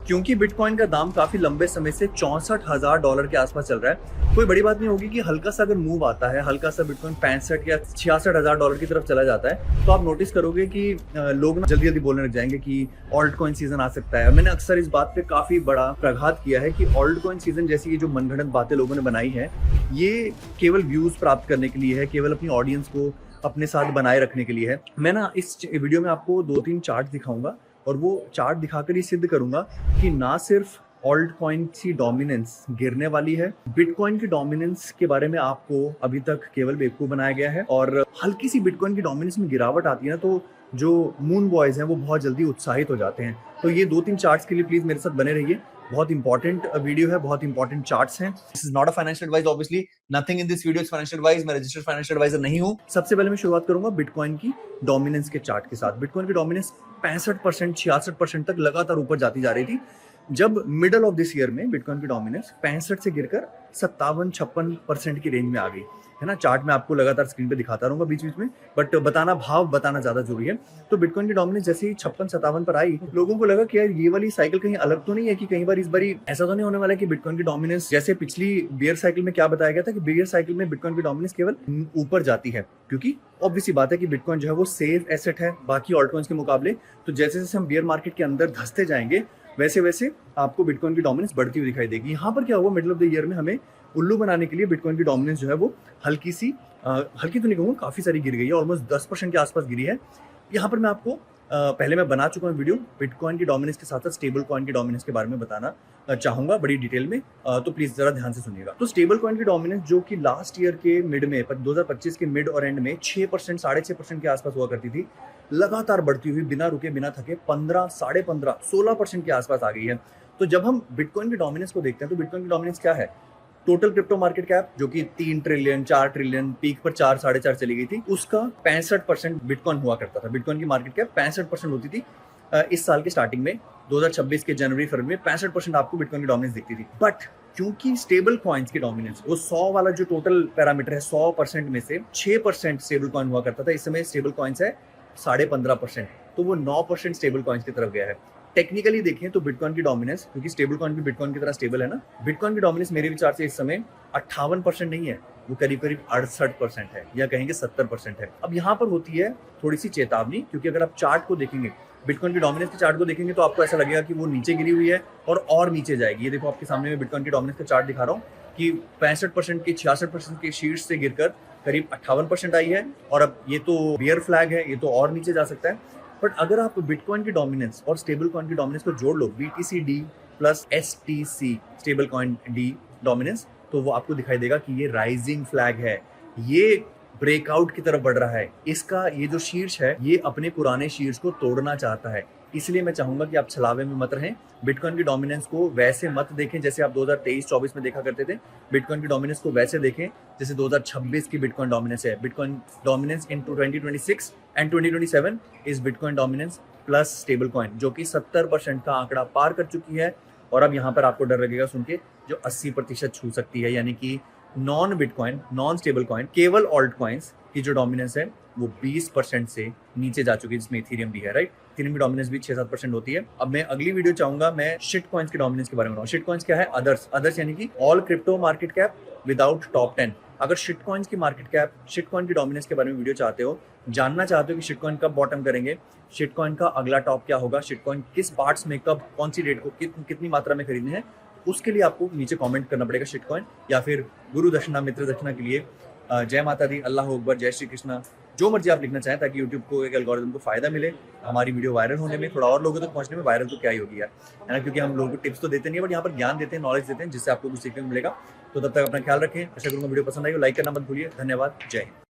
क्योंकि बिटकॉइन का दाम काफी लंबे समय से $64,000 के आसपास चल रहा है। कोई बड़ी बात नहीं होगी कि हल्का सा अगर मूव आता है, हल्का सा बिटकॉइन 65 या $66,000 की तरफ चला जाता है, तो आप नोटिस करोगे कि लोग ना जल्दी जल्दी बोलने लग जाएंगे कि ऑल्ट कॉइन सीजन आ सकता है। मैंने अक्सर इस बात पे काफी बड़ा प्रघात किया है कि ऑल्ट कॉइन सीजन जैसी ये जो मनगढ़ंत बातें लोगों ने बनाई है, ये केवल व्यूज प्राप्त करने के लिए है, केवल अपनी ऑडियंस को अपने साथ बनाए रखने के लिए है। मैं ना इस वीडियो में आपको 2-3 चार्ट दिखाऊंगा और वो चार्ट दिखाकर ये सिद्ध करूंगा कि ना सिर्फ ऑल्ट कॉइन की डोमिनेंस गिरने वाली है, बिटकॉइन की डोमिनेंस के बारे में आपको अभी तक केवल बेवकूफ बनाया गया है। और हल्की सी बिटकॉइन की डोमिनेंस में गिरावट आती है ना, तो जो मून बॉयज हैं वो बहुत जल्दी उत्साहित हो जाते हैं। तो ये 2-3 चार्ट्स के लिए प्लीज मेरे साथ बने रहिए। बहुत इंपॉर्टेंट वीडियो है, बहुत इंपॉर्टेंट चार्ट्स हैं। This is not a financial advice, obviously nothing in this video is financial advice. मैं रजिस्टर्ड फाइनेंशियल एडवाइजर नहीं हूं। सबसे पहले मैं शुरुआत करूंगा बिटकॉइन की डोमिनेंस के चार्ट के साथ। बिटकॉइन की डोमिनेंस 65%, 66% तक लगातार ऊपर जाती जा रही थी, जब मिडल ऑफ दिस ईयर में बिटकॉइन की डोमिनेंस 65 से गिरकर 57-56% की रेंज में आ गई है ना। चार्ट में आपको लगातार स्क्रीन पे दिखाता रहूंगा बीच बीच में, बट भाव बताना ज्यादा जरूरी है। तो बिटकॉइन की डोमिनेंस जैसे ही 56-57 पर आई, लोगों को लगा कि यार ये वाली साइकिल कहीं अलग तो नहीं है, कि कहीं बार इस बारी ऐसा तो नहीं होने वाला है कि बिटकॉइन की डोमिनेंस जैसे पिछली बियर साइकिल में क्या बताया गया था कि बियर साइकिल में बिटकॉइन की डोमिनेंस केवल ऊपर जाती है, क्योंकि ऑब्वियस सी बात है कि बिटकॉइन जो है वो सेफ एसेट है बाकी ऑल्ट कॉइन्स के मुकाबले। तो जैसे जैसे हम बियर मार्केट के अंदर धंसते जाएंगे, वैसे वैसे आपको बिटकॉइन की डोमिनेंस बढ़ती हुई दिखाई देगी। यहाँ पर क्या हुआ, मिडिल ऑफ द ईयर में हमें उल्लू बनाने के लिए बिटकॉइन की डोमिनेंस जो है वो हल्की तो नहीं कहूँगा, काफी सारी गिर गई है, ऑलमोस्ट 10% के आसपास गिरी है। यहाँ पर मैं आपको पहले मैं बना चुका हूँ वीडियो बिटकॉइन की डोमिनेंस के साथ साथ स्टेबल कॉइन की डोमिनेंस के बारे में बताना चाहूंगा बड़ी डिटेल में, तो प्लीज जरा ध्यान से सुनिएगा। तो स्टेबल कॉइन की डोमिनेंस जो कि लास्ट ईयर के मिड में 2025 के मिड और एंड में 6%, 6.5% के आसपास हुआ करती थी, लगातार बढ़ती हुई बिना रुके बिना थके 15, 15.5, 16% के आसपास आ गई है। तो जब हम बिटकॉइन की डोमिनेंस को देखते हैं, तो बिटकॉइन की डोमिनेंस क्या है, टोटल क्रिप्टो मार्केट कैप जो कि 3 ट्रिलियन 4 ट्रिलियन पीक पर 4 साढ़े 4 चली गई थी, उसका 65% बिटकॉइन हुआ करता था। बिटकॉइन की मार्केट कैप 65% होती थी इस साल के स्टार्टिंग में, 2026 के जनवरी फरवरी में 65% आपको बिटकॉइन की डोमिनेंस दिखती थी। बट क्योंकि स्टेबल कॉइन्स की डोमिनेंस, वो 100 वाला जो टोटल पैरामीटर है, 100% में से 6% स्टेबल कॉइन हुआ करता था, इस समय स्टेबल कॉइन्स है 15.5%, तो वो 9% स्टेबल कॉइन्स की तरफ गया है। टेक्निकली देखें तो बिटकॉइन की डोमिनेंस, क्योंकि स्टेबल कॉइन भी बिटकॉइन की तरह स्टेबल है ना, बिटकॉइन की डोमिनेंस मेरे विचार से इस समय 58% नहीं है, वो करीब करीब 68% है, या कहेंगे 70% है। अब यहाँ पर होती है थोड़ी सी चेतावनी, क्योंकि अगर आप चार्ट को देखेंगे, बिटकॉइन की डोमिनेंस के चार्ट को देखेंगे, तो आपको ऐसा लगेगा कि वो नीचे गिरी हुई है और नीचे जाएगी। ये देखो आपके सामने में बिटकॉइन की डोमिनेंस का चार्ट दिखा रहा हूँ कि 65% के 66% के शीर्ष से गिरकर करीब 58% आई है, और अब ये तो बियर फ्लैग है, ये तो और नीचे जा सकता है। बट अगर आप बिटकॉइन की डोमिनेंस और स्टेबल कॉइन की डोमिनेंस को जोड़ लो, BTC-D plus STC stable coin D dominance, तो वो आपको दिखाई देगा कि ये राइजिंग फ्लैग है, ये ब्रेकआउट की तरफ बढ़ रहा है। इसका ये जो शीर्ष है, ये अपने पुराने शीर्ष को तोड़ना चाहता है। इसलिए मैं चाहूंगा कि आप छलावे में मत रहें, बिटकॉइन की डोमिनेंस को वैसे मत देखें जैसे आप 2023-24 में देखा करते थे। बिटकॉइन की डोमिनेंस को वैसे देखें जैसे 2026 की बिटकॉइन डोमिनेंस है। Bitcoin dominance in 2026 and 2027 is bitcoin dominance plus stable coin, जो कि 70% का आंकड़ा पार कर चुकी है। और अब यहाँ पर आपको डर लगेगा सुन के, जो 80% छू सकती है, यानी कि non bitcoin, non stable coin, केवल ऑल्ट कॉइन्स की जो डोमिनेंस है वो 20% से नीचे जा चुकी है, जिसमें इथेरियम भी है, राइट। इथेरियम की डोमिनेंस भी 6-7% होती है। अब मैं अगली वीडियो चाहूंगा मैं शिट कॉइन्स की डोमिनेंस के बारे में बताऊं। शिट कॉइन्स क्या है, अदर्स यानी कि all crypto market cap without top 10। अगर शिट कॉइन्स की मार्केट कैप, शिट कॉइन की डोमिनेंस के बारे में वीडियो चाहते हो, जानना चाहते हो कि शिट कॉइन कब बॉटम करेंगे, शिट कॉइन का अगला टॉप क्या होगा, शिट कॉइन किस पार्ट्स में कब, कौन सी डेट को कितनी मात्रा में खरीदने हैं, उसके लिए आपको नीचे कमेंट करना पड़ेगा शिट कॉइन, या फिर गुरु दक्षिणा, मित्र दक्षिणा के लिए जय माता दी, अल्लाह अकबर, जय श्री कृष्णा, जो मर्जी आप लिखना चाहें, ताकि यूट्यूब को, एक एल्गोरिथम को फायदा मिले हमारी वीडियो वायरल होने में। थोड़ा और लोगों तक पहुंचने में वायरल तो क्या ही होगी यार, है ना, क्योंकि हम लोगों को टिप्स तो देते नहीं है, बट यहाँ पर ज्ञान देते हैं, नॉलेज देते हैं, जिससे आपको कुछ सीखने को मिलेगा। तो तब तक अपना ख्याल रखें। आशा करूंगा वीडियो पसंद आई हो, लाइक करना मत भूलिए। धन्यवाद, जय हिंद।